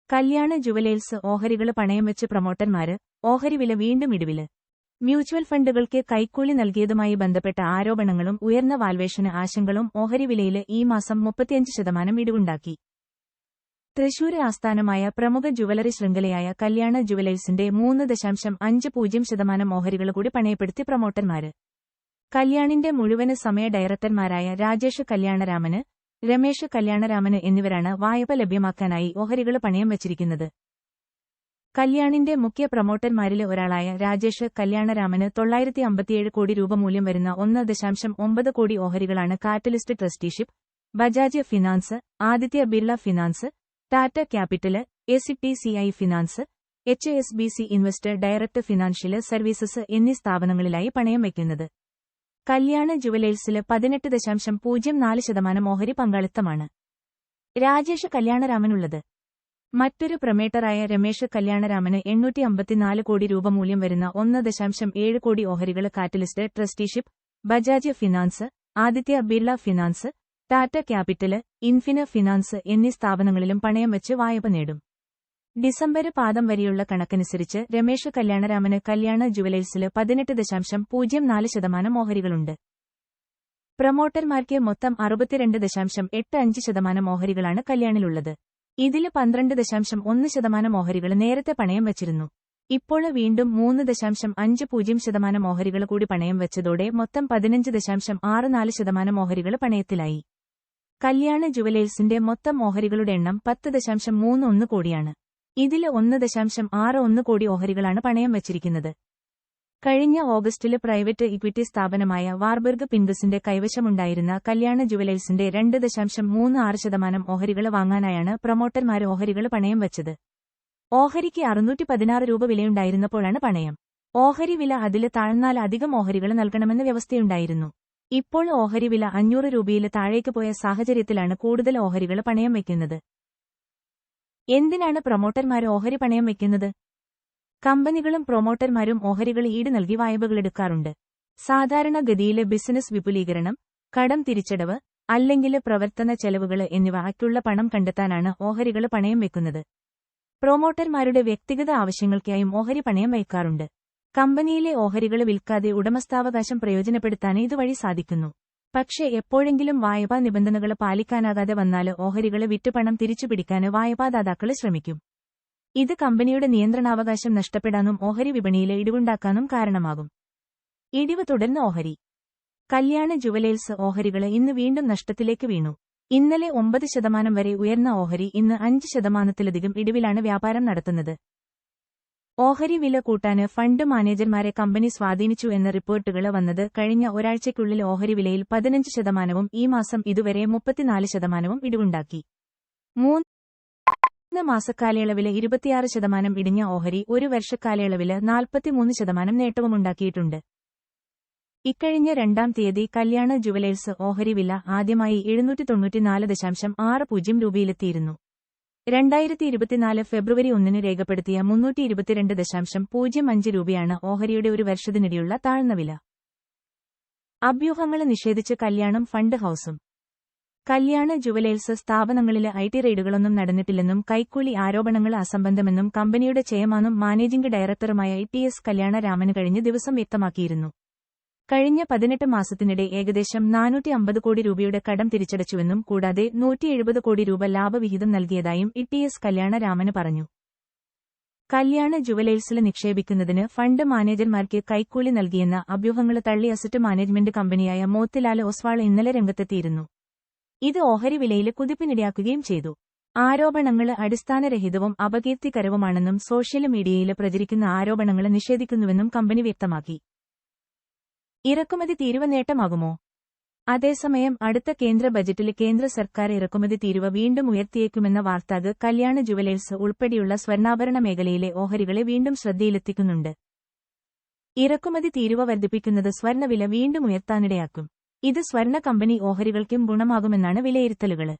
കല്യാണ ജുവലേഴ്സ് ഓഹരികള് പണയം വെച്ച് പ്രൊമോട്ടർമാര്, ഓഹരി വില വീണ്ടും ഇടിവില്. മ്യൂച്വൽ ഫണ്ടുകൾക്ക് കൈക്കൂലി നൽകിയതുമായി ബന്ധപ്പെട്ട ആരോപണങ്ങളും ഉയർന്ന വാൽവേഷന് ആശങ്കകളും ഓഹരി വിലയില് ഈ മാസം 35% ഇടിവുണ്ടാക്കി. തൃശൂര് ആസ്ഥാനമായ പ്രമുഖ ജുവലറി ശൃംഖലയായ കല്യാണ ജുവലേഴ്സിന്റെ 3.50% ഓഹരികള് കൂടി പണയപ്പെടുത്തി പ്രൊമോട്ടർമാര്. കല്യാണിന്റെ മുഴുവന് സമയ ഡയറക്ടർമാരായ രാജേഷ് കല്യാണരാമന്, രമേഷ് കല്യാണരാമന് എന്നിവരാണ് വായ്പ ലഭ്യമാക്കാനായി ഓഹരികള് പണയം വച്ചിരിക്കുന്നത്. കല്യാണിന്റെ മുഖ്യ പ്രൊമോട്ടർമാരില് ഒരാളായ രാജേഷ് കല്യാണരാമന് 957 കോടി രൂപ മൂല്യം വരുന്ന 1.9 കോടി ഓഹരികളാണ് catalyst trusteeship, Bajaj finance, Aditya Birla finance, Tata capital, എസിടിസിഐ finance, HSBC investor direct financial services എന്നീ സ്ഥാപനങ്ങളിലായി പണയം വയ്ക്കുന്നത്. കല്യാണ ജുവലേഴ്സില് 18.04% ഓഹരി പങ്കാളിത്തമാണ് രാജേഷ് കല്യാണരാമനുള്ളത്. മറ്റൊരു പ്രൊമോട്ടറായ രമേഷ് കല്യാണരാമന് 854 കോടി രൂപ മൂല്യം വരുന്ന 1.7 കോടി ഓഹരികള് catalyst trusteeship, Bajaj finance, Aditya Birla finance, Tata capital, Infina finance എന്നീ സ്ഥാപനങ്ങളിലും പണയം വെച്ച് വായ്പ നേടും. ഡിസംബര് പാദം വരെയുള്ള കണക്കനുസരിച്ച് രമേഷ് കല്യാണരാമന് കല്യാണ ജുവലേഴ്സില് 18.04% ഓഹരികളുണ്ട്. പ്രൊമോട്ടർമാർക്ക് മൊത്തം 62.85% ഓഹരികളാണ് കല്യാണിലുള്ളത്. ഇതില് 12.1% ഓഹരികള് നേരത്തെ പണയം വച്ചിരുന്നു. ഇപ്പോള് വീണ്ടും 3.50% ഓഹരികള് കൂടി പണയം വെച്ചതോടെ മൊത്തം 15.64% ഓഹരികള് പണയത്തിലായി. കല്യാണ ജുവലേഴ്സിന്റെ മൊത്തം ഓഹരികളുടെ എണ്ണം 10.31 കോടിയാണ്. ഇതില് 1.61 കോടി ഓഹരികളാണ് പണയം വച്ചിരിക്കുന്നത്. കഴിഞ്ഞ ഓഗസ്റ്റില് പ്രൈവറ്റ് ഇക്വിറ്റി സ്ഥാപനമായ വാർബർഗ് പിൻഗസിന്റെ കൈവശമുണ്ടായിരുന്ന കല്യാണ ജുവലേഴ്സിന്റെ 2.36% ഓഹരികള് വാങ്ങാനായാണ് പ്രൊമോട്ടർമാര് ഓഹരികള് പണയം വച്ചത്. ഓഹരിക്ക് 616 രൂപ വിലയുണ്ടായിരുന്നപ്പോഴാണ് പണയം. ഓഹരി വില അതില് താഴ്ന്നാൽ അധികം ഓഹരികള് നൽകണമെന്ന വ്യവസ്ഥയുണ്ടായിരുന്നു. ഇപ്പോൾ ഓഹരി വില 500 രൂപയില് താഴേക്ക് പോയ സാഹചര്യത്തിലാണ് കൂടുതൽ ഓഹരികള് പണയം വയ്ക്കുന്നത്. എന്തിനാണ് പ്രൊമോട്ടർമാര് ഓഹരി പണയം വയ്ക്കുന്നത്? കമ്പനികളും പ്രൊമോട്ടർമാരും ഓഹരികൾ ഈട് നൽകി വായ്പകളെടുക്കാറുണ്ട്. സാധാരണ ഗതിയില് ബിസിനസ് വിപുലീകരണം, കടം തിരിച്ചടവ്, അല്ലെങ്കില് പ്രവർത്തന ചെലവുകള് എന്നിവയ്ക്കുള്ള പണം കണ്ടെത്താനാണ് ഓഹരികള് പണയം വെക്കുന്നത്. പ്രൊമോട്ടർമാരുടെ വ്യക്തിഗത ആവശ്യങ്ങൾക്കായും ഓഹരി പണയം വയ്ക്കാറുണ്ട്. കമ്പനിയിലെ ഓഹരികള് വിൽക്കാതെ ഉടമസ്ഥാവകാശം പ്രയോജനപ്പെടുത്താൻ ഇതുവഴി സാധിക്കുന്നു. പക്ഷേ എപ്പോഴെങ്കിലും വായ്പാ നിബന്ധനകള് പാലിക്കാനാകാതെ വന്നാല് ഓഹരികള് വിറ്റ് പണം തിരിച്ചുപിടിക്കാന് വായ്പാദാതാക്കള് ശ്രമിക്കും. ഇത് കമ്പനിയുടെ നിയന്ത്രണാവകാശം നഷ്ടപ്പെടാനും ഓഹരി വിപണിയില് ഇടിവുണ്ടാക്കാനും കാരണമാകും. ഇടിവ് തുടർന്ന് ഓഹരി. കല്യാണ ജുവലേഴ്സ് ഓഹരികള് ഇന്ന് വീണ്ടും നഷ്ടത്തിലേക്ക് വീണു. ഇന്നലെ 9% വരെ ഉയർന്ന ഓഹരി ഇന്ന് 5%-ലധികം ഇടിവിലാണ് വ്യാപാരം നടത്തുന്നത്. ഓഹരി വില കൂട്ടാന് ഫണ്ട് മാനേജർമാരെ കമ്പനി സ്വാധീനിച്ചു എന്ന റിപ്പോർട്ടുകള് വന്നത് കഴിഞ്ഞ ഒരാഴ്ചയ്ക്കുള്ളിൽ ഓഹരി വിലയിൽ 15%-ഉം ഈ മാസം ഇതുവരെ 34%-ഉം ഇടിവുണ്ടാക്കി. 3 മാസക്കാലയളവില് 26% ഇടിഞ്ഞ ഓഹരി ഒരു വർഷക്കാലയളവില് 43% നേട്ടവുമുണ്ടാക്കിയിട്ടുണ്ട്. ഇക്കഴിഞ്ഞ 2-ാം തീയതി കല്യാണ ജുവലേഴ്സ് ഓഹരി വില ആദ്യമായി 794.60 രൂപയിലെത്തിയിരുന്നു. 2024 ഫെബ്രുവരി 1 രേഖപ്പെടുത്തിയ 322.05 രൂപയാണ് ഓഹരിയുടെ ഒരു വർഷത്തിനിടെയുള്ള താഴ്ന്ന വില. അഭ്യൂഹങ്ങള് നിഷേധിച്ച് കല്യാണം ഫണ്ട് ഹൌസും. കല്യാണ ജുവലേഴ്സ് സ്ഥാപനങ്ങളില് IT റെയ്ഡുകളൊന്നും നടന്നിട്ടില്ലെന്നും കൈക്കൂലി ആരോപണങ്ങള് അസംബന്ധമെന്നും കമ്പനിയുടെ ചെയർമാനും മാനേജിംഗ് ഡയറക്ടറുമായ TS കല്യാണരാമന് കഴിഞ്ഞ ദിവസം വ്യക്തമാക്കിയിരുന്നു. കഴിഞ്ഞ 18 മാസത്തിനിടെ ഏകദേശം 450 കോടി രൂപയുടെ കടം തിരിച്ചടച്ചുവെന്നും കൂടാതെ 170 കോടി രൂപ ലാഭവിഹിതം നൽകിയതായും TS കല്യാണരാമന് പറഞ്ഞു. കല്യാണ ജുവലേഴ്സില് നിക്ഷേപിക്കുന്നതിന് ഫണ്ട് മാനേജർമാർക്ക് കൈക്കൂലി നൽകിയെന്ന അഭ്യൂഹങ്ങള് തള്ളി അസറ്റ് മാനേജ്മെന്റ് കമ്പനിയായ മോത്തിലാല് ഒസ്വാൾ ഇന്നലെ രംഗത്തെത്തിയിരുന്നു. ഇത് ഓഹരി വിലയില് കുതിപ്പിനിടയാക്കുകയും ചെയ്തു. ആരോപണങ്ങള് അടിസ്ഥാനരഹിതവും അപകീർത്തികരവുമാണെന്നും സോഷ്യല് മീഡിയയില് പ്രചരിക്കുന്ന ആരോപണങ്ങള് നിഷേധിക്കുന്നുവെന്നും കമ്പനി വ്യക്തമാക്കി. ഇറക്കുമതി തീരുവ നേട്ടമാകുമോ? അതേസമയം അടുത്ത കേന്ദ്ര ബജറ്റില് കേന്ദ്ര സർക്കാർ ഇറക്കുമതി തീരുവ വീണ്ടും ഉയർത്തിയേക്കുമെന്ന വാർത്തകൾ കല്യാണ ജുവലേഴ്സ് ഉൾപ്പെടെയുള്ള സ്വർണ്ണാഭരണ മേഖലയിലെ ഓഹരികളെ വീണ്ടും ശ്രദ്ധയിലെത്തിക്കുന്നുണ്ട്. ഇറക്കുമതി തീരുവ വർദ്ധിപ്പിക്കുന്നത് സ്വർണ്ണവില വീണ്ടും ഉയർത്താനിടയാക്കും. ഇത് സ്വർണ്ണ കമ്പനി ഓഹരികൾക്കും ഗുണമാകുമെന്നാണ് വിലയിരുത്തലുകള്.